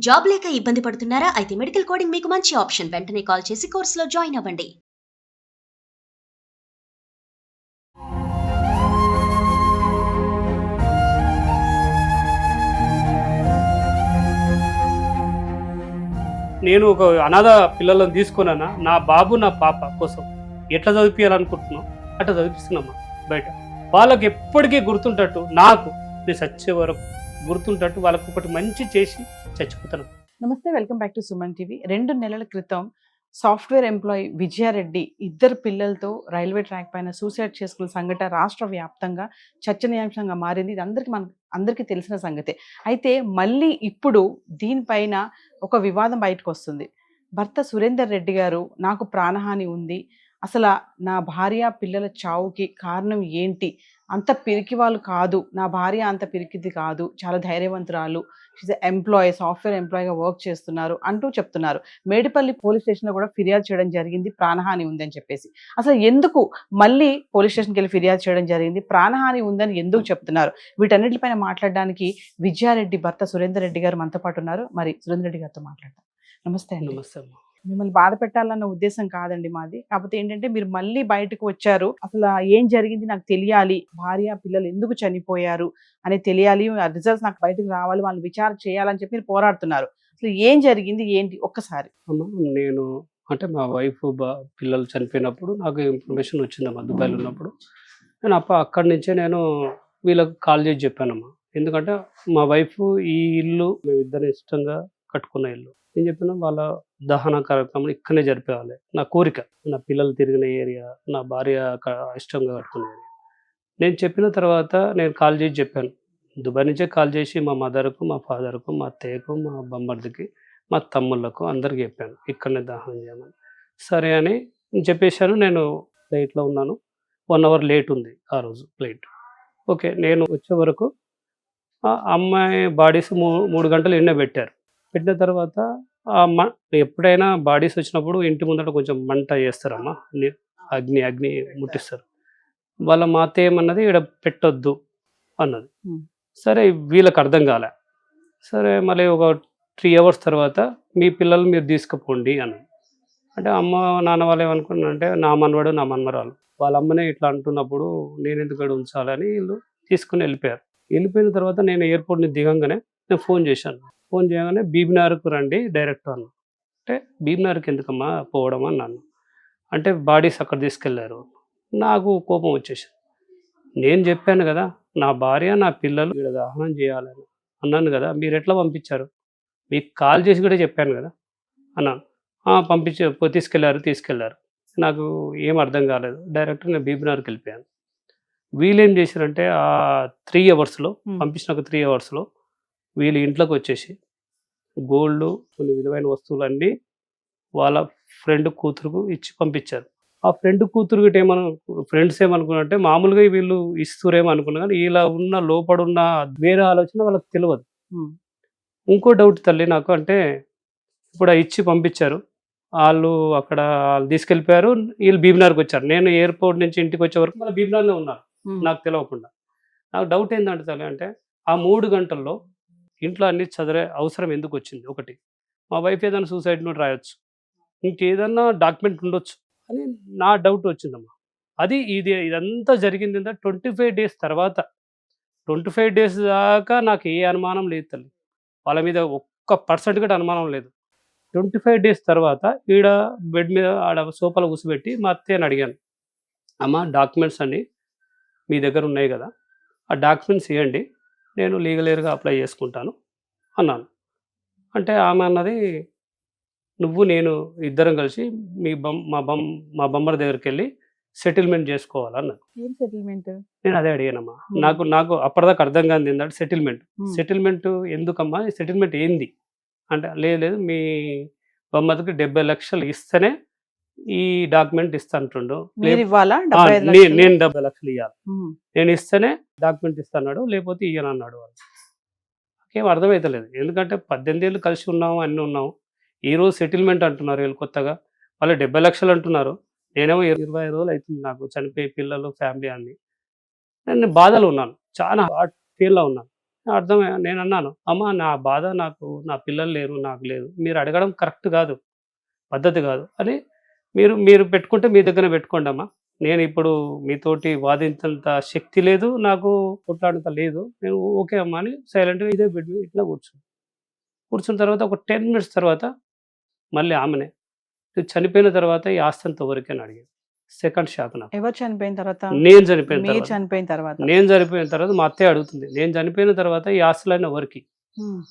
Job లేక ఇబ్బంది పడుతున్నారా? అయితే మెడికల్ కోడింగ్ మీకు మంచి ఆప్షన్. వెంటనే కాల్ చేసి కోర్సులో జాయిన్ అవ్వండి. నేను ఒక అనాథ పిల్లలను తీసుకున్నానా, నా బాబు నా పాప కోసం ఎట్లా చదివించాలనుకుంటున్నాం అట్లా చదివిస్తున్నామా బయట. వాళ్ళకి ఎప్పటికీ గుర్తుంటట్టు, నాకు నేను చచ్చే వరకు గుర్తుంటట్టు వాళ్ళకి ఒకటి మంచి చేసి చచ్చిపోతాను. నమస్తే, welcome back to Suman TV. 2 నెలల క్రితం సాఫ్ట్వేర్ ఎంప్లాయీ విజయారెడ్డి ఇద్దరు పిల్లలతో రైల్వే ట్రాక్ పైన సూసైడ్ చేసుకున్న సంఘటన రాష్ట్ర వ్యాప్తంగా చర్చనీయాంశంగా మారింది. ఇది అందరికీ తెలిసిన సంగతే. అయితే మళ్ళీ ఇప్పుడు దీనిపైన ఒక వివాదం బయటకు వస్తుంది. భర్త సురేందర్ రెడ్డి గారు, నాకు ప్రాణహాని ఉంది, అసలు నా భార్య పిల్లల చావుకి కారణం ఏంటి, అంత పిరికి వాళ్ళు కాదు, నా భార్య అంత పిరికిది కాదు, చాలా ధైర్యవంతురాలు, షీజ్ ఎంప్లాయీ, సాఫ్ట్వేర్ ఎంప్లాయీగా వర్క్ చేస్తున్నారు అంటూ చెప్తున్నారు. మేడిపల్లి పోలీస్ స్టేషన్లో కూడా ఫిర్యాదు చేయడం జరిగింది, ప్రాణహాని ఉందని చెప్పేసి. అసలు ఎందుకు మళ్ళీ పోలీస్ స్టేషన్కి వెళ్ళి ఫిర్యాదు చేయడం జరిగింది, ప్రాణహాని ఉందని ఎందుకు చెప్తున్నారు, వీటన్నిటిపైన మాట్లాడడానికి విజయారెడ్డి భర్త సురేందర్ రెడ్డి గారు మనతో పాటు ఉన్నారు. మరి సురేందర్ రెడ్డి గారితో మాట్లాడతాం. నమస్తే అండి. నమస్తే. మిమ్మల్ని బాధ పెట్టాలన్న ఉద్దేశం కాదండి మాది. కాకపోతే ఏంటంటే మీరు మళ్ళీ బయటకు వచ్చారు, అసలు ఏం జరిగింది నాకు తెలియాలి, భార్య పిల్లలు ఎందుకు చనిపోయారు అని తెలియాలి, ఆ రిజల్ట్స్ నాకు బయటకు రావాలి, వాళ్ళు విచారణ చేయాలని చెప్పి మీరు పోరాడుతున్నారు. అసలు ఏం జరిగింది ఏంటి ఒక్కసారి. నేను అంటే మా వైఫ్ పిల్లలు చనిపోయినప్పుడు నాకు ఇన్ఫర్మేషన్ వచ్చిందమ్మా. దుబాయ్లో ఉన్నప్పుడు నేను అక్కడి నుంచే నేను వీళ్ళకి కాల్ చేసి చెప్పానమ్మా. ఎందుకంటే మా వైఫ్ ఈ ఇల్లు మేమిద్దరం ఇష్టంగా కట్టుకున్న ఇల్లు. నేను చెప్పిన వాళ్ళ దహన కార్యక్రమం ఇక్కడనే జరిపేయాలి, నా కోరిక. నా పిల్లలు తిరిగిన ఏరియా, నా భార్య ఇష్టంగా కట్టుకున్న ఏరియా. నేను చెప్పిన తర్వాత నేను కాల్ చేసి చెప్పాను. దుబాయ్ నుంచే కాల్ చేసి మా మదర్కు, మా ఫాదర్కు, మా అత్తయ్యకు, మా బొమ్మర్దికి, మా తమ్ముళ్ళకు అందరికి చెప్పాను ఇక్కడనే దహనం చేయమని. సరే అని చెప్పేశాను. నేను ఫ్లైట్లో ఉన్నాను, 1 అవర్ లేట్ ఉంది ఆ రోజు ఫ్లైట్. ఓకే, నేను వచ్చే వరకు అమ్మాయి బాడీస్ 3 గంటలు ఎండ పెట్టారు. పెట్టిన తర్వాత ఎప్పుడైనా బాడీస్ వచ్చినప్పుడు ఇంటి ముందట కొంచెం మంట చేస్తారమ్మా, అగ్ని ముట్టిస్తారు. వాళ్ళ మా అత్త ఏమన్నది, ఇక్కడ పెట్టొద్దు అన్నది. సరే, వీళ్ళకి అర్థం కాలే. సరే, మళ్ళీ ఒక 3 అవర్స్ తర్వాత మీ పిల్లలు మీరు తీసుకుపోండి అన్నది. అంటే అమ్మ నాన్న వాళ్ళు ఏమనుకున్నారంటే, నా మనవడు నా మనమరాలు వాళ్ళ అమ్మనే ఇట్లా అంటున్నప్పుడు నేను ఎందుకు ఇక్కడ ఉంచాలని వీళ్ళు తీసుకుని వెళ్ళిపోయారు. వెళ్ళిపోయిన తర్వాత నేను ఎయిర్పోర్ట్ని దిగంగానే నేను ఫోన్ చేశాను. ఫోన్ చేయగానే బీబీనగర్కు రండి డైరెక్ట్ అన్న. అంటే బీబీనగర్కి ఎందుకమ్మా పోవడం అన్నాను. అంటే బాడీస్ అక్కడ తీసుకెళ్లారు. నాకు కోపం వచ్చేసింది. నేను చెప్పాను కదా, నా భార్య నా పిల్లలు ఇక్కడ దహనం చేయాలని అన్నాను కదా, మీరు ఎట్లా పంపించారు, మీకు కాల్ చేసి కూడా చెప్పాను కదా అన్నాను. తీసుకెళ్లారు. నాకు ఏం అర్థం కాలేదు. డైరెక్ట్ నేను బీబీనగర్కి వెళ్ళిపోయాను. వీళ్ళేం చేశారంటే ఆ 3 అవర్స్లో పంపించిన 3 అవర్స్లో వీళ్ళు ఇంట్లోకి వచ్చేసి గోల్డ్, కొన్ని విలువైన వస్తువులన్నీ వాళ్ళ ఫ్రెండ్ కూతురుకు ఇచ్చి పంపించారు. ఆ ఫ్రెండ్ కూతురు ఫ్రెండ్స్ ఏమనుకున్నారంటే మామూలుగా వీళ్ళు ఇస్తురేమో అనుకున్నా, కానీ ఇలా ఉన్న లోపడున్న వేరే ఆలోచన వాళ్ళకి తెలియదు. ఇంకో డౌట్ తల్లి నాకు, అంటే ఇప్పుడు ఇచ్చి పంపించారు, వాళ్ళు తీసుకెళ్ళిపోయారు, వీళ్ళు బీబీనగర్కి వచ్చారు. నేను ఎయిర్పోర్ట్ నుంచి ఇంటికి వచ్చే వరకు మళ్ళీ బీబీనగర్లో ఉన్నారు నాకు తెలియకుండా. నాకు డౌట్ ఏంటంటే తల్లి, అంటే ఆ 3 గంటల్లో ఇంట్లో అన్ని చదివే అవసరం ఎందుకు వచ్చింది? ఒకటి, మా వైఫ్ ఏదైనా సూసైడ్ నోట్ రాయొచ్చు, ఇంకేదన్నా డాక్యుమెంట్ ఉండొచ్చు అని నా డౌట్ వచ్చిందమ్మా. ఇదంతా జరిగింది 25 డేస్ తర్వాత. 25 డేస్ దాకా నాకు ఏ అనుమానం లేదు తల్లి, వాళ్ళ మీద 1% కూడా అనుమానం లేదు. 25 డేస్ తర్వాత ఈడ బెడ్ మీద ఆడ సోఫాలో కూర్చోబెట్టి మా అత్తయ్యని అడిగాను, అమ్మ డాక్యుమెంట్స్ అన్నీ మీ దగ్గర ఉన్నాయి కదా, ఆ డాక్యుమెంట్స్ ఇవ్వండి, నేను లీగల్గా అప్లై చేసుకుంటాను అన్నాను. అంటే ఆమె అన్నది, నువ్వు నేను ఇద్దరం కలిసి మా బొమ్మల దగ్గరికి వెళ్ళి సెటిల్మెంట్ చేసుకోవాలన్నది. ఏం సెటిల్మెంట్? నేను అదే అడిగానమ్మా. నాకు అప్పటిదాకా అర్థం కాదు ఏంటంటే సెటిల్మెంట్ ఎందుకమ్మా, సెటిల్మెంట్ ఏంది అంటే, లేదు మీ బొమ్మకి 70 లక్షలు ఇస్తేనే ఈ డాక్యుమెంట్ ఇస్తాంటుండు. నేను 70 లక్షలు ఇవ్వాలి, నేను ఇస్తేనే డాక్యుమెంట్ ఇస్తాడు, లేకపోతే ఇయ్యనన్నాడు. వాళ్ళు నాకేం అర్థమవుతలేదు. ఎందుకంటే 18 ఏళ్ళు కలిసి ఉన్నాము, అన్నీ ఉన్నాము. ఈరోజు సెటిల్మెంట్ అంటున్నారు వీళ్ళు కొత్తగా, వాళ్ళు 70 లక్షలు అంటున్నారు. నేనేమో 25 రోజులు అవుతుంది నాకు చనిపోయి, పిల్లలు, ఫ్యామిలీ అన్ని. నేను బాధలు ఉన్నాను, చాలా హార్ట్ ఫీల్లో ఉన్నాను. అర్థమే నేను అన్నాను, అమ్మ నా బాధ నాకు నా పిల్లలు లేరు, నాకు లేదు. మీరు అడగడం కరెక్ట్ కాదు, పద్ధతి కాదు అని మీరు మీరు పెట్టుకుంటే మీ దగ్గర పెట్టుకోండి అమ్మా. నేను ఇప్పుడు మీతోటి వాదించేంత శక్తి లేదు, నాకు కొట్లాడంత లేదు. నేను ఓకే అమ్మా అని సైలెంట్‌గా ఇదే బెడ్ మీద ఇట్లా కూర్చున్న తర్వాత ఒక 10 మినిట్స్ తర్వాత మళ్ళీ ఆమెనే "నువ్వు చనిపోయిన తర్వాత ఈ ఆస్తి అంతా ఎవరికి" అని అడిగింది. సెకండ్ షాక్ నాకు. ఎవరు చనిపోయిన తర్వాత? నేను చనిపోయిన మీరు తర్వాత చనిపోయిన తర్వాత. నేను చనిపోయిన తర్వాత మా అత్తయ్య అడుగుతుంది, నేను చనిపోయిన తర్వాత ఈ ఆస్తులన్నీ ఎవరికి? ఉమ్.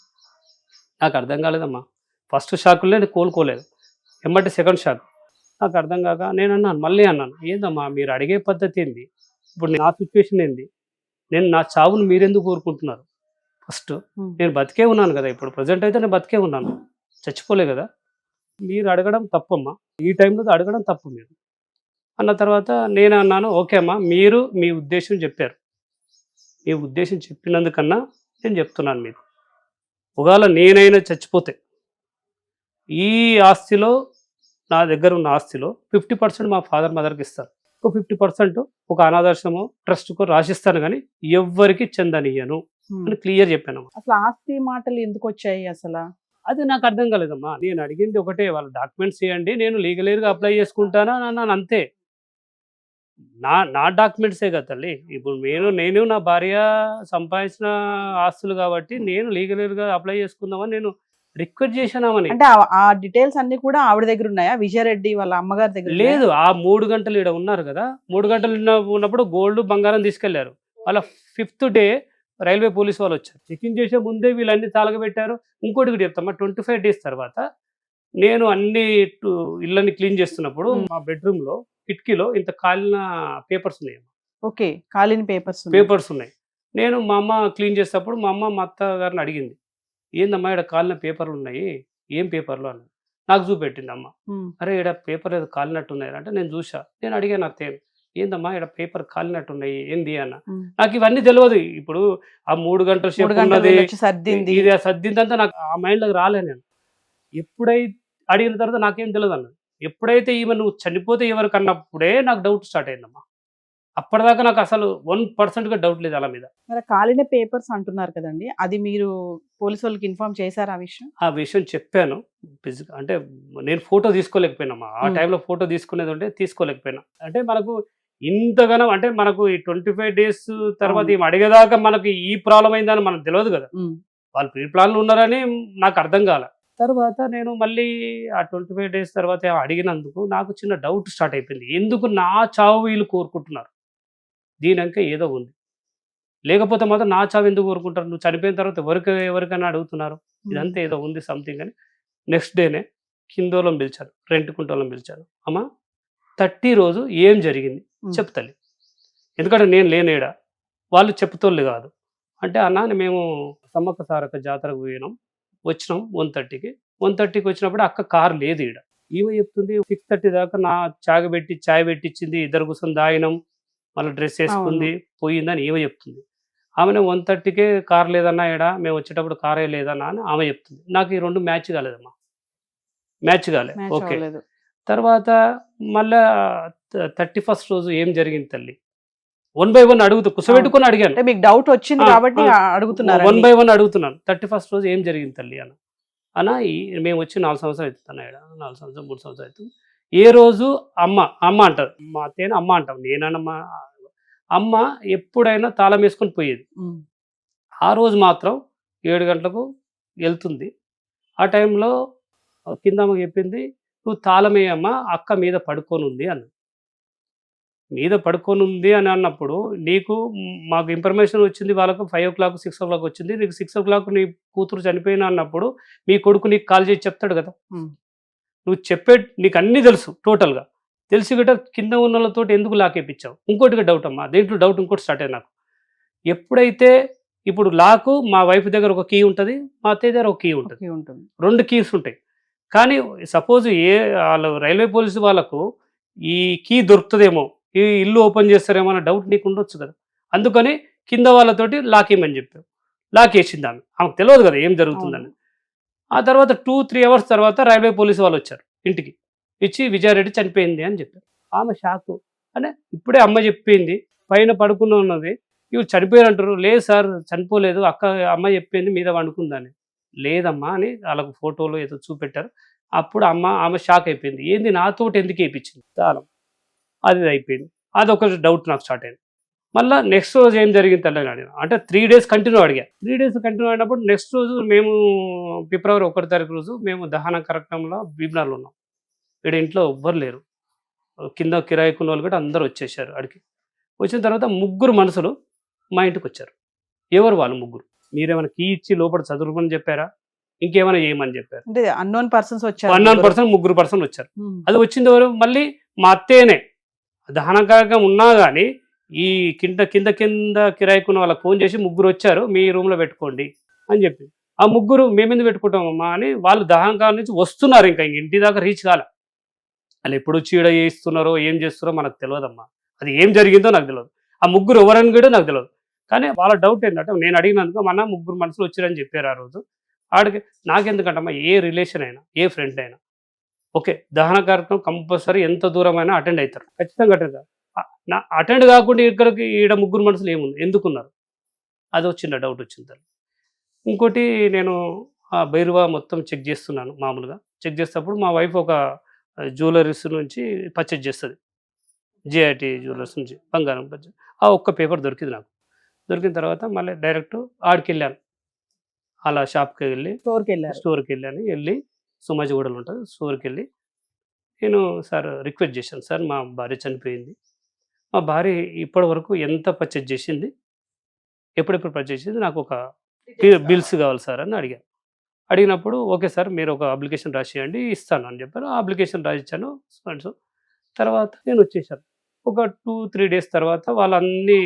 నాకు అర్థం కాలేదమ్మా. ఫస్ట్ షాక్‌లో నేను కోలుకోలేదు. ఎమ్మటే సెకండ్ షాక్. నాకు అర్థం కాక నేను అన్నాను, మళ్ళీ అన్నాను, ఏందమ్మా మీరు అడిగే పద్ధతి ఏంది? ఇప్పుడు నా సిచ్యువేషన్ ఏంది? నేను నా చావును మీరెందుకు కోరుకుంటున్నారు? ఫస్ట్ ఉమ్. నేను బతికే ఉన్నాను కదా, ఇప్పుడు ప్రజెంట్ అయితే నేను బతికే ఉన్నాను, చచ్చిపోలే కదా. మీరు అడగడం తప్పమ్మా, ఈ టైంలో అడగడం తప్పు మీరు అన్న తర్వాత నేను అన్నాను, ఓకే అమ్మా మీరు మీ ఉద్దేశం చెప్పారు, మీ ఉద్దేశం చెప్పినందుకన్నా నేను చెప్తున్నాను మీకు, ఒకవేళ నేనైనా చచ్చిపోతే ఈ ఆస్తిలో నా దగ్గర ఉన్న ఆస్తిలో 50% మా ఫాదర్ మదర్కి ఇస్తారు, ఒక 50% ఒక అనాథాశ్రమం ట్రస్ట్కు రాసిస్తాను, కానీ ఎవ్వరికి చెందనియను ఉమ్. అని క్లియర్ చెప్పాను. అసలు ఆస్తి మాటలు ఎందుకు వచ్చాయి అసలు? అది నాకు అర్థం కాలేదమ్మా. నేను అడిగింది ఒకటే, వాళ్ళ డాక్యుమెంట్స్ ఇవ్వండి, నేను లీగల్గా అప్లై చేసుకుంటానా అని అన్నాను, అంతే. నా డాక్యుమెంట్సే కదా తల్లి. ఇప్పుడు నేను నా భార్య సంపాదించిన ఆస్తులు కాబట్టి నేను లీగల్గా అప్లై చేసుకుందామని నేను రిక్వెస్ట్ చేశానామని. అంటే ఆ డీటెయిల్స్ అన్ని కూడా ఆవిడ దగ్గర ఉన్నాయా? విజయారెడ్డి వాళ్ళ అమ్మగారి దగ్గర ఉన్నాయా? లేదు, ఆ 3 గంటలు ఇక్కడ ఉన్నారు కదా, 3 గంటలు ఉన్నప్పుడు గోల్డ్ బంగారం తీసుకెళ్లారు. వాళ్ళ 5th డే రైల్వే పోలీస్ వాళ్ళు వచ్చారు, చెకింగ్ చేసే ముందే వీళ్ళన్నీ తాళగబెట్టారు. ఇంకోటి కూడా చెప్తామా, 25 డేస్ తర్వాత నేను అన్ని ఇళ్ళని క్లీన్ చేస్తున్నప్పుడు మా బెడ్రూమ్లో కిటికీలో ఇంత కాలిన పేపర్స్ ఉన్నాయి. ఓకే, కాలిన పేపర్స్ ఉన్నాయి. నేను మా అమ్మ క్లీన్ చేసేటప్పుడు మా అమ్మ మా అత్త గారిని అడిగింది, ఏందమ్మా ఇక్కడ కాలిన పేపర్లు ఉన్నాయి, ఏం పేపర్లు అని నాకు చూపెట్టింది అమ్మ. అరే ఇక్కడ పేపర్ ఏదో కాలినట్టు ఉన్నాయి అంటే నేను చూసా, నేను అడిగాను అత్తయ్య, ఏందమ్మా ఇక్కడ పేపర్ కాలినట్టున్నాయి ఏంది అన్న. నాకు ఇవన్నీ తెలియదు. ఇప్పుడు ఆ 3 గంటల సేపు ఉన్నది ఇది సర్దిందంతా నాకు ఆ మైండ్లోకి రాలే. నేను ఎప్పుడైతే అడిగిన తర్వాత నాకేం తెలియదు అన్న, ఎప్పుడైతే ఈమె నువ్వు చనిపోతే ఎవరికి అన్నప్పుడే నాకు డౌట్ స్టార్ట్ అయిందమ్మా. అప్పటిదాకా నాకు అసలు 1% డౌట్ లేదు అలా మీద. మరి కాలిన పేపర్స్ అంటున్నారు కదండి, అది మీరు పోలీసు వాళ్ళకి ఇన్ఫార్మ్ చేశారు ఆ విషయం? ఆ విషయం చెప్పాను, అంటే నేను ఫోటో తీసుకోలేకపోయినామా. ఆ టైంలో ఫోటో తీసుకునేది ఉంటే తీసుకోలేకపోయినా. అంటే మనకు ఇంతగానం అంటే మనకు ఈ 25 డేస్ తర్వాత ఏమి అడిగేదాకా మనకి ఈ ప్రాబ్లం అయిందని మనకు తెలియదు కదా. వాళ్ళు ప్రీ ప్లాన్లు ఉన్నారని నాకు అర్థం కాల. తర్వాత నేను మళ్ళీ ఆ 25 డేస్ తర్వాత అడిగినందుకు నాకు చిన్న డౌట్ స్టార్ట్ అయిపోయింది, ఎందుకు నా చావు వీళ్ళు కోరుకుంటున్నారు? దీనంక ఏదో ఉంది, లేకపోతే మాత్రం నా చావు ఎందుకు కోరుకుంటారు? నువ్వు చనిపోయిన తర్వాత ఎవరికైనా అడుగుతున్నారు, ఇదంతా ఏదో ఉంది సంథింగ్ అని. నెక్స్ట్ డేనే కిందోళం పిలిచారు, రెంట్కుంటోళం పిలిచారు. అమ్మ 30 రోజు ఏం జరిగింది చెప్తలే, ఎందుకంటే నేను లేనేడా, వాళ్ళు చెప్తోళ్ళు కాదు. అంటే అన్న మేము సమ్మక్క సారక్క జాతరకు పోయినాం, వచ్చినాం 1:30కి. 1:30కి వచ్చినప్పుడు అక్క కారు లేదు ఈడ. ఈమె చెప్తుంది 6:30 దాకా నా చాయ్ పెట్టించింది, ఇద్దరు కూర్చొని దాగినాం, మళ్ళీ డ్రెస్ వేసుకుంది పోయిందని ఈమె చెప్తుంది. ఆమెను 1:30కే కారు లేదన్నా ఈడ, మేము వచ్చేటప్పుడు కారే లేదన్నా అని ఆమె చెప్తుంది. నాకు ఈ 2 మ్యాచ్ కాలేదమ్మా, మ్యాచ్ కాలే. ఓకే, తర్వాత మళ్ళా 31st రోజు ఏం జరిగింది తల్లి, 1 by 1 అడుగుతూ కూర్చోబెట్టుకుని అడిగాను. మీకు డౌట్ వచ్చింది కాబట్టి అడుగుతున్నారు. 1 by 1 అడుగుతున్నాను. 31st రోజు ఏం జరిగింది తల్లి అన్న మేము వచ్చి 4 సంవత్సరాలు అవుతుంది ఇక్కడ, 4 సంవత్సరాలు 3 సంవత్సరాలు అవుతుంది. ఏ రోజు అమ్మ అంటారు, మా అత్తయ్యని అమ్మ అంటాం, నేనన్న అమ్మ ఎప్పుడైనా తాళం వేసుకొని పోయేది. ఆ రోజు మాత్రం 7 గంటలకు వెళ్తుంది. ఆ టైంలో కింద అమ్మకి చెప్పింది, నువ్వు తాళం వేయమ్మా, అక్క మీద పడుకొని ఉంది అన్న. మీద పడుకొని ఉంది అని అన్నప్పుడు నీకు మాకు ఇన్ఫర్మేషన్ వచ్చింది, వాళ్ళకు 5 o'clock 6 o'clock వచ్చింది, నీకు 6 o'clock నీ కూతురు చనిపోయినా అన్నప్పుడు మీ కొడుకు నీకు కాల్ చేసి చెప్తాడు కదా. నువ్వు నీకు అన్నీ తెలుసు, టోటల్గా తెలిసి గట్ట కింద ఉన్న వాళ్ళతో ఎందుకు లాకేపించావు? ఇంకోటిగా డౌట్ అమ్మా, దేంట్లో డౌట్ ఇంకోటి స్టార్ట్ అయ్యి నాకు. ఎప్పుడైతే ఇప్పుడు లాకు మా వైఫ్ దగ్గర ఒక కీ ఉంటుంది, మా అత్తయ్య దగ్గర ఒక కీ ఉంటుంది, 2 కీస్ ఉంటాయి. కానీ సపోజ్ వాళ్ళు రైల్వే పోలీసు వాళ్ళకు ఈ కీ దొరుకుతుందేమో, ఈ ఇల్లు ఓపెన్ చేస్తారేమో అన్న డౌట్ నీకు ఉండొచ్చు కదా. అందుకని కింద వాళ్ళతోటి లాక్ వేయమని చెప్పావు. లాక్ వేసింది ఆమెకు తెలియదు కదా ఏం జరుగుతుందని. ఆ తర్వాత 2-3 hours తర్వాత రైల్వే పోలీసు వాళ్ళు వచ్చారు ఇంటికి, ఇచ్చి విజయారెడ్డి చనిపోయింది అని చెప్పారు. ఆమె షాకు. అంటే ఇప్పుడే అమ్మ చెప్పింది పైన పడుకుని ఉన్నది, ఇవి చనిపోయారు అంటారు. లేదు సార్ చనిపోలేదు, అమ్మాయి చెప్పింది మీద వండుకుందని. లేదమ్మా అని వాళ్ళకు ఫోటోలో ఏదో చూపెట్టారు. అప్పుడు ఆమె షాక్ అయిపోయింది. ఏంది నాతోటి ఎందుకు వేయించింది తాళం, అది అయిపోయింది. అదొక డౌట్ నాకు స్టార్ట్ అయింది. మళ్ళీ నెక్స్ట్ రోజు ఏం జరిగింది తెల్లగా అడిగాను. అంటే 3 days కంటిన్యూ అడిగా. 3 days కంటిన్యూ అయినప్పుడు నెక్స్ట్ రోజు మేము ఫిబ్రవరి 1 తారీఖు రోజు మేము దహన కార్యక్రమంలో బీబ్నార్లో ఉన్నాం. ఇక్కడ ఇంట్లో ఎవ్వరు లేరు. కింద కిరాయికున్న వాళ్ళు కూడా అందరూ వచ్చేసారు అడిగి. వచ్చిన తర్వాత 3 మనుషులు మా ఇంటికి వచ్చారు. ఎవరు వాళ్ళు 3? మీరేమైనా కీ ఇచ్చి లోపల చదువుకోమని చెప్పారా, ఇంకేమైనా చేయమని చెప్పారు? అంటే అన్నోన్ పర్సన్స్ వచ్చారు. 3 పర్సన్ వచ్చారు. అది వచ్చింది ఎవరు? మళ్ళీ మా అత్తేనే. దహన కార్యక్రమం ఉన్నా కానీ ఈ కింద కిరాయికున్న వాళ్ళకి ఫోన్ చేసి 3 వచ్చారు, మీ రూమ్లో పెట్టుకోండి అని చెప్పి. ఆ 3 మేమెందుకు పెట్టుకుంటామమ్మా అని వాళ్ళు దహన నుంచి వస్తున్నారు. ఇంకా ఇంటి దాకా రీచ్ కాలే. వాళ్ళు ఎప్పుడు చీడ చేస్తున్నారో ఏం చేస్తున్నారో మనకు తెలియదమ్మా. అది ఏం జరిగిందో నాకు తెలియదు. ఆ 3 ఎవరని కూడా నాకు తెలియదు. కానీ వాళ్ళ డౌట్ ఏంటంటే నేను అడిగినందుకు మన 3 మనుషులు వచ్చారని చెప్పారు ఆ రోజు. ఆడికి నాకెందుకంటమ్మా, ఏ రిలేషన్ అయినా ఏ ఫ్రెండ్ అయినా ఓకే దహన కార్యక్రమం కంపల్సరీ ఎంత దూరమైనా అటెండ్ అవుతారు, ఖచ్చితంగా అటెండ్. నా అటెండ్ కాకుండా ఇక్కడికి ఈడ 3 మనుషులు ఏముంది, ఎందుకున్నారు? అది వచ్చింది డౌట్ వచ్చింది. ఇంకోటి నేను ఆ బైరువా మొత్తం చెక్ చేస్తున్నాను. మామూలుగా చెక్ చేసేటప్పుడు మా వైఫ్ ఒక జ్యువెలరీస్ నుంచి పర్చేజ్ చేస్తుంది, జేఐటీ జ్యువెలర్స్ నుంచి బంగారం పర్చేజ్. ఆ ఒక్క పేపర్ దొరికింది నాకు. దొరికిన తర్వాత మళ్ళీ డైరెక్ట్ ఆడికి వెళ్ళాను. అలా షాప్కి వెళ్ళి స్టోర్కి వెళ్ళి సుమాజిగూడలో ఉంటుంది స్టోర్కి వెళ్ళి నేను సార్ రిక్వెస్ట్ చేశాను, సార్ మా భార్య చనిపోయింది, మా భార్య ఇప్పటి వరకు ఎంత పర్చేజ్ చేసింది, ఎప్పుడెప్పుడు పర్చేజ్ చేసింది, నాకు ఒక బిల్స్ కావాలి సార్ అని అడిగాను. అడిగినప్పుడు ఓకే సార్ మీరు ఒక అప్లికేషన్ రాసేయండి ఇస్తాను అని చెప్పారు. ఆ అప్లికేషన్ రాసిచ్చాను. తర్వాత నేను వచ్చేసాను. ఒక 2-3 days తర్వాత వాళ్ళన్నీ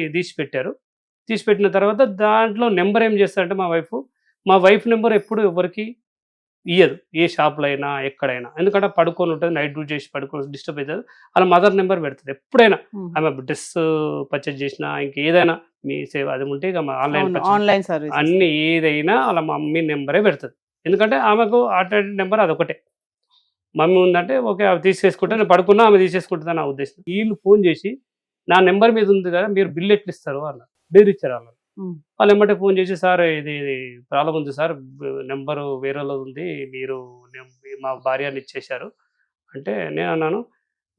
తీసిపెట్టిన తర్వాత దాంట్లో నెంబర్ ఏం చేస్తారంటే మా వైఫ్ నెంబర్ ఎప్పుడు ఎవరికి ఇయ్యదు, ఏ షాప్లో అయినా ఎక్కడైనా. ఎందుకంటే పడుకొని ఉంటుంది, నైట్ డ్యూటీ చేసి పడుకొని డిస్టర్బ్ అవుతుంది. వాళ్ళ మదర్ నెంబర్ పెడుతుంది ఎప్పుడైనా. ఆమె డ్రెస్ పర్చేజ్ చేసినా ఇంకేదైనా మీ సేవ అది ఉంటే ఇక ఆన్లైన్ సర్వీస్ అన్ని ఏదైనా వాళ్ళ మమ్మీ నెంబరే పెడుతుంది. ఎందుకంటే ఆమెకు ఆటోమేటిక్ నెంబర్ అదొకటే. మమ్మీ ఉందంటే ఓకే అవి తీసేసుకుంటే నేను పడుకున్నా ఆమె తీసేసుకుంటుందని నా ఉద్దేశం. వీళ్ళు ఫోన్ చేసి నా నెంబర్ మీద ఉంది కదా మీరు బిల్ ఎట్లు ఇస్తారు అన్నారు, బెదిరించారు వాళ్ళు. వాళ్ళు ఏమంటే ఫోన్ చేసి సార్ ఇది ప్రాబ్లం ఉంది సార్, నెంబరు వేరేలో ఉంది, మీరు మా భార్యని ఇచ్చేశారు అంటే నేను అన్నాను,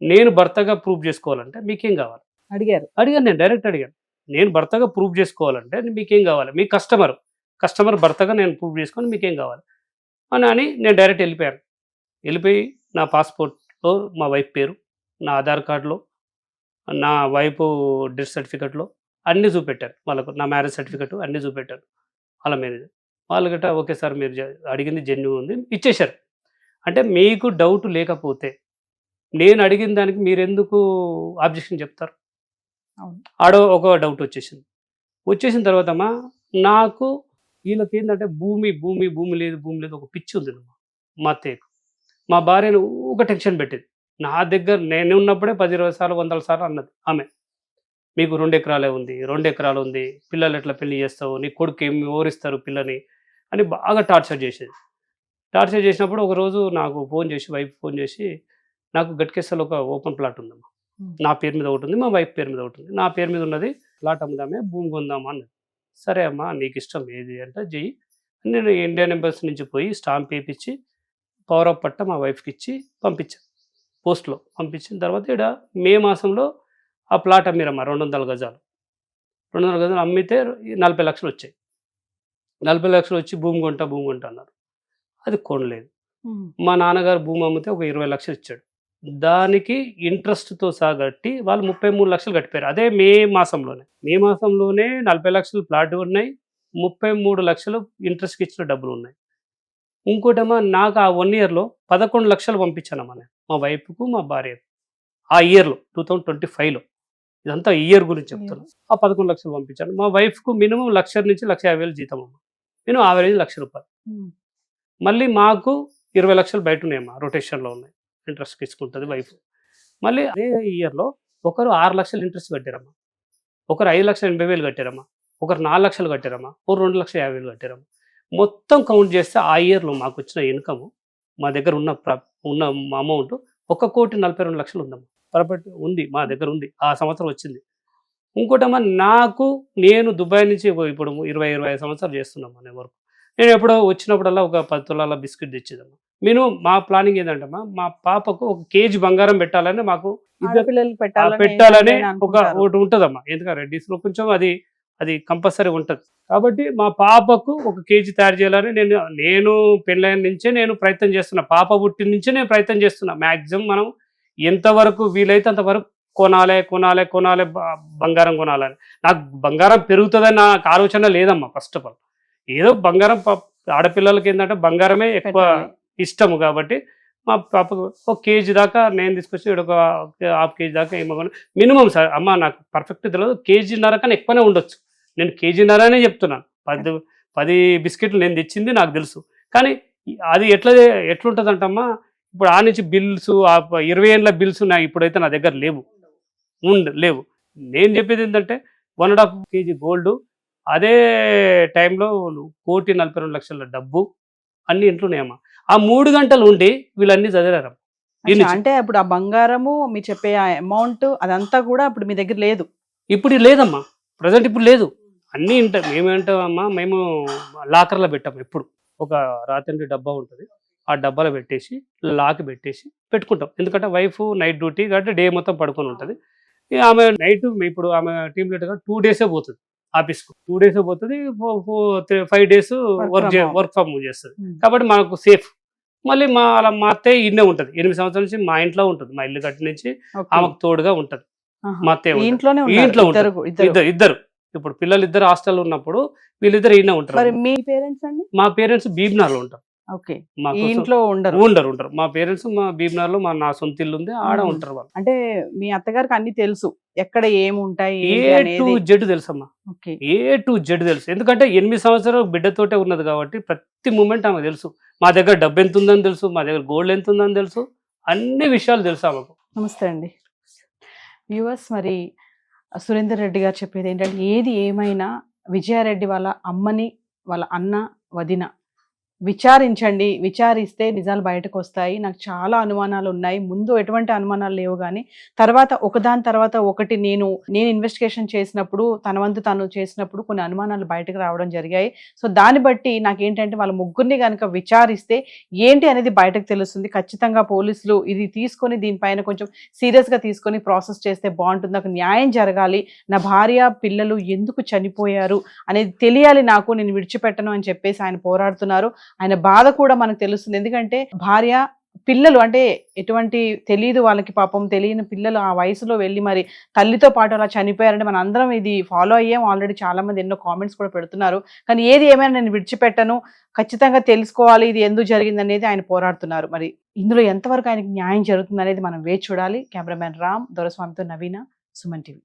నేను భర్తగా ప్రూవ్ చేసుకోవాలంటే మీకేం కావాలి అడిగాను. నేను డైరెక్ట్ అడిగాను, నేను భర్తగా ప్రూవ్ చేసుకోవాలంటే మీకేం కావాలి, మీ కస్టమర్ భర్తగా నేను ప్రూవ్ చేసుకొని మీకేం కావాలి అని నేను డైరెక్ట్ వెళ్ళిపోయి నా పాస్పోర్ట్లో మా వైఫ్ పేరు, నా ఆధార్ కార్డులో, నా వైఫ్ డెత్ సర్టిఫికెట్లో అన్నీ చూపెట్టారు వాళ్ళకు, నా మ్యారేజ్ సర్టిఫికెట్ అన్నీ చూపెట్టారు వాళ్ళ మేనేజర్. వాళ్ళు గట్రా ఓకే సార్ మీరు అడిగింది జెన్యూన్ ఉంది ఇచ్చేశారు. అంటే మీకు డౌట్ లేకపోతే నేను అడిగిన దానికి మీరు ఎందుకు ఆబ్జెక్షన్ చెప్తారు? ఆడో ఒక డౌట్ వచ్చేసిన తర్వాత నాకు వీళ్ళకి ఏంటంటే భూమి లేదు ఒక పిచ్చి ఉంది మా అత్తయ్యకు. మా భార్యను ఒక టెన్షన్ పెట్టేది. నా దగ్గర నేను ఉన్నప్పుడే 10-20 సార్లు 100 సార్లు అన్నది ఆమె, మీకు 2 ఎకరాలే ఉంది, 2 ఎకరాలు ఉంది, పిల్లలు ఎట్లా పెళ్లి చేస్తావు, నీ కొడుకు ఏమి ఓరిస్తారు పిల్లని అని బాగా టార్చర్ చేసేది. టార్చర్ చేసినప్పుడు ఒకరోజు నాకు వైఫ్ ఫోన్ చేసి నాకు గట్కేసలో ఒక ఓపెన్ ప్లాట్ ఉందమ్మా, నా పేరు మీద ఒకటి ఉంది, మా వైఫ్ పేరు మీద ఒకటి ఉంది, నా పేరు మీద ఉన్నది ప్లాట్ అమ్ముదామే, భూమి కొందామా అన్నది. సరే అమ్మా నీకు ఇష్టం ఏది అంటే చెయ్యి. నేను ఇండియన్ ఎంబసీ నుంచి పోయి స్టాంప్ వేయించి పవర్ ఆఫ్ పట్ట మా వైఫ్కి ఇచ్చి పంపించాను, పోస్ట్లో పంపించిన తర్వాత ఇక్కడ మే మాసంలో ఆ ప్లాట్ అమ్మిరమ్మా 200 గజాలు. 200 గజాలు అమ్మితే 40 లక్షలు వచ్చాయి. 40 లక్షలు వచ్చి భూమి కొంటా అన్నారు. అది కొనలేదు. మా నాన్నగారు భూమి అమ్మితే ఒక 20 లక్షలు ఇచ్చాడు. దానికి ఇంట్రెస్ట్తో సాగట్టి వాళ్ళు 33 లక్షలు కట్టిపోయారు. అదే మే మాసంలోనే 40 లక్షలు ప్లాట్ ఉన్నాయి, 33 లక్షలు ఇంట్రెస్ట్కి ఇచ్చిన డబ్బులు ఉన్నాయి. ఇంకోటేమో నాకు ఆ 1 yearలో 11 లక్షలు పంపించానమ్మా నేను మా వైఫ్కు మా భార్యకు. ఆ ఇయర్లో 2025లో, ఇదంతా ఇయర్ గురించి చెప్తాను. ఆ 11 లక్షలు పంపించాను. మా వైఫ్కు మినిమం 1,00,000 నుంచి 1,50,000 జీతం అమ్మ, నేను యావరేజ్ 1,00,000 రూపాయలు. మళ్ళీ మాకు 20 లక్షలు బయట ఉన్నాయమ్మా, రొటేషన్లో ఉన్నాయి, ఇంట్రెస్ట్కి ఇచ్చుకుంటుంది వైఫ్. మళ్ళీ అదే ఇయర్లో ఒకరు 6 లక్షలు ఇంట్రెస్ట్ కట్టారమ్మా, ఒకరు 5,80,000 కట్టారమ్మా, ఒకరు 4 లక్షలు కట్టారమ్మా, ఒకరు 2,50,000 కట్టారమ్మా. మొత్తం కౌంట్ చేస్తే ఆ ఇయర్లో మాకు వచ్చిన ఇన్కమ్, మా దగ్గర ఉన్న అమౌంట్ 1,42,00,000 ఉందమ్మా. ప్రాపర్టీ ఉంది మా దగ్గర ఉంది, ఆ సంవత్సరం వచ్చింది. ఇంకోటమ్మా నాకు నేను దుబాయ్ నుంచి ఇప్పుడు 20-25 సంవత్సరాలు చేస్తున్నామ్మా నేను వర్క్. నేను ఎప్పుడో వచ్చినప్పుడల్లా ఒక 10 తులాల బిస్కెట్ తెచ్చేదమ్మా. మా ప్లానింగ్ ఏంటంటమ్మా, మా పాపకు 1 కేజీ బంగారం పెట్టాలని మాకు ఆడపిల్లలు పెట్టాలని ఒకటి ఉంటుందమ్మా. ఎందుకంటే రెడ్డిస్లో కొంచెం అది కంపల్సరీ ఉంటుంది. కాబట్టి మా పాపకు 1 కేజీ తయారు చేయాలని నేను పెళ్ళైన నుంచే నేను ప్రయత్నం చేస్తున్నా. పాప పుట్టిన నుంచే నేను ప్రయత్నం చేస్తున్నా. మ్యాక్సిమం మనం ఎంతవరకు వీలైతే అంతవరకు కొనాలి బంగారం కొనాలని. నాకు బంగారం పెరుగుతుందని నాకు ఆలోచన లేదమ్మా. ఫస్ట్ ఆఫ్ ఆల్ ఏదో బంగారం ఆడపిల్లలకి ఏంటంటే బంగారమే ఎక్కువ ఇష్టము. కాబట్టి మా పాపకు 1 కేజీ దాకా నేను తీసుకొచ్చి ఒక 1/2 కేజీ దాకా ఏమో మినిమం సార్. అమ్మ నాకు పర్ఫెక్ట్ తెలియదు, 1.5 కేజీ కన్నా ఎక్కువనే ఉండొచ్చు. నేను 1.5 కేజీ చెప్తున్నాను. 10 బిస్కెట్లు నేను తెచ్చింది నాకు తెలుసు. కానీ అది ఎట్లుంటుందంటమ్మా, ఇప్పుడు ఆ నుంచి బిల్స్ 20 ఏళ్ళ బిల్స్ ఇప్పుడైతే నా దగ్గర లేవు. నేను చెప్పేది ఏంటంటే 1.5 కేజీ గోల్డ్, అదే టైంలో 1,42,00,000 డబ్బు అన్ని ఇంట్లోనేమ్మా. ఆ 3 గంటలు ఉండి వీళ్ళన్నీ చదివారు. అంటే ఇప్పుడు ఆ బంగారము మీరు చెప్పే ఆ అమౌంట్ అదంతా కూడా ఇప్పుడు మీ దగ్గర లేదు. ఇప్పుడు లేదమ్మా, ప్రజెంట్ ఇప్పుడు లేదు. అన్నీ మేమేంటామమ్మా, మేము లాకర్లో పెట్టాము. ఎప్పుడు ఒక రాత్రి డబ్బా ఉంటుంది, ఆ డబ్బాలో పెట్టేసి లాక్ పెట్టేసి పెట్టుకుంటాం. ఎందుకంటే వైఫ్ నైట్ డ్యూటీ కాబట్టి డే మొత్తం పడుకొని ఉంటుంది. ఆమె నైట్ ఇప్పుడు ఆమె టీమ్ లీడర్గా 2 డేసే పోతుంది ఆఫీస్కు. 2 డేసే పోతుంది, 5 డేస్ వర్క్ ఫ్రమ్ హోమ్ చేస్తుంది. కాబట్టి మనకు సేఫ్. మళ్ళీ మా అత్తయ్య ఇన్నే ఉంటుంది. 8 సంవత్సరాల నుంచి మా ఇంట్లో ఉంటుంది. మా ఇల్లు కట్టి నుంచి ఆమెకు తోడుగా ఉంటుంది. మా అత్తయ్య ఇంట్లో ఉంటుంది. ఇద్దరు ఇప్పుడు పిల్లలు ఇద్దరు హాస్టల్లో ఉన్నప్పుడు వీళ్ళిద్దరు ఈయన ఉంటారు. మీ పేరెంట్స్ అండి? మా పేరెంట్స్ బీబ్నార్లో ఉంటారు. ఇంట్లో ఉండరు. మా పేరెంట్స్ మా బీబ్నార్లో నా సొంత ఇల్లు ఉంది, ఆడ ఉంటారు వాళ్ళు. అంటే మీ అత్తగారికి అన్ని తెలుసు, ఎక్కడ ఏముంటాయి A to Z తెలుసమ్మా. A to Z తెలుసు. ఎందుకంటే 8 సంవత్సరాలు బిడ్డతోటే ఉన్నది కాబట్టి ప్రతి మూమెంట్ ఆమె తెలుసు. మా దగ్గర డబ్బు ఎంత ఉందని తెలుసు, మా దగ్గర గోల్డ్ ఎంత ఉందని తెలుసు, అన్ని విషయాలు తెలుసు ఆమెకు. నమస్తే అండి వ్యూవర్స్. మరి సురేందర్ రెడ్డి గారు చెప్పేది ఏంటంటే, ఏది ఏమైనా విజయారెడ్డి వాళ్ళ అమ్మని, వాళ్ళ అన్న, వదిన విచారించండి. విచారిస్తే నిజాలు బయటకు వస్తాయి. నాకు చాలా అనుమానాలు ఉన్నాయి. ముందు ఎటువంటి అనుమానాలు లేవు, కానీ తర్వాత ఒకదాని తర్వాత ఒకటి నేను ఇన్వెస్టిగేషన్ చేసినప్పుడు, తన వంతు తను చేసినప్పుడు కొన్ని అనుమానాలు బయటకు రావడం జరిగాయి. సో దాన్ని బట్టి నాకేంటంటే వాళ్ళ ముగ్గురిని కనుక విచారిస్తే ఏంటి అనేది బయటకు తెలుస్తుంది. ఖచ్చితంగా పోలీసులు ఇది తీసుకొని దీనిపైన కొంచెం సీరియస్గా తీసుకొని ప్రాసెస్ చేస్తే బాగుంటుంది. నాకు న్యాయం జరగాలి, నా భార్య పిల్లలు ఎందుకు చనిపోయారు అనేది తెలియాలి నాకు, నేను విడిచిపెట్టను అని చెప్పేసి ఆయన పోరాడుతున్నారు. ఆయన బాధ కూడా మనకు తెలుస్తుంది. ఎందుకంటే భార్య పిల్లలు అంటే ఎటువంటి తెలియదు వాళ్ళకి, పాపం తెలియని పిల్లలు ఆ వయసులో వెళ్ళి మరి తల్లితో పాటు అలా చనిపోయారంటే మన అందరం ఇది ఫాలో అయ్యాం. ఆల్రెడీ చాలా మంది ఎన్నో కామెంట్స్ కూడా పెడుతున్నారు. కానీ ఏది ఏమైనా నేను విడిచిపెట్టను, ఖచ్చితంగా తెలుసుకోవాలి ఇది ఎందుకు జరిగింది అనేది ఆయన పోరాడుతున్నారు. మరి ఇందులో ఎంతవరకు ఆయనకి న్యాయం జరుగుతుంది అనేది మనం వేచి చూడాలి. కెమెరామెన్ రామ్, దొరస్వామితో నవీన, సుమన్ టీవీ.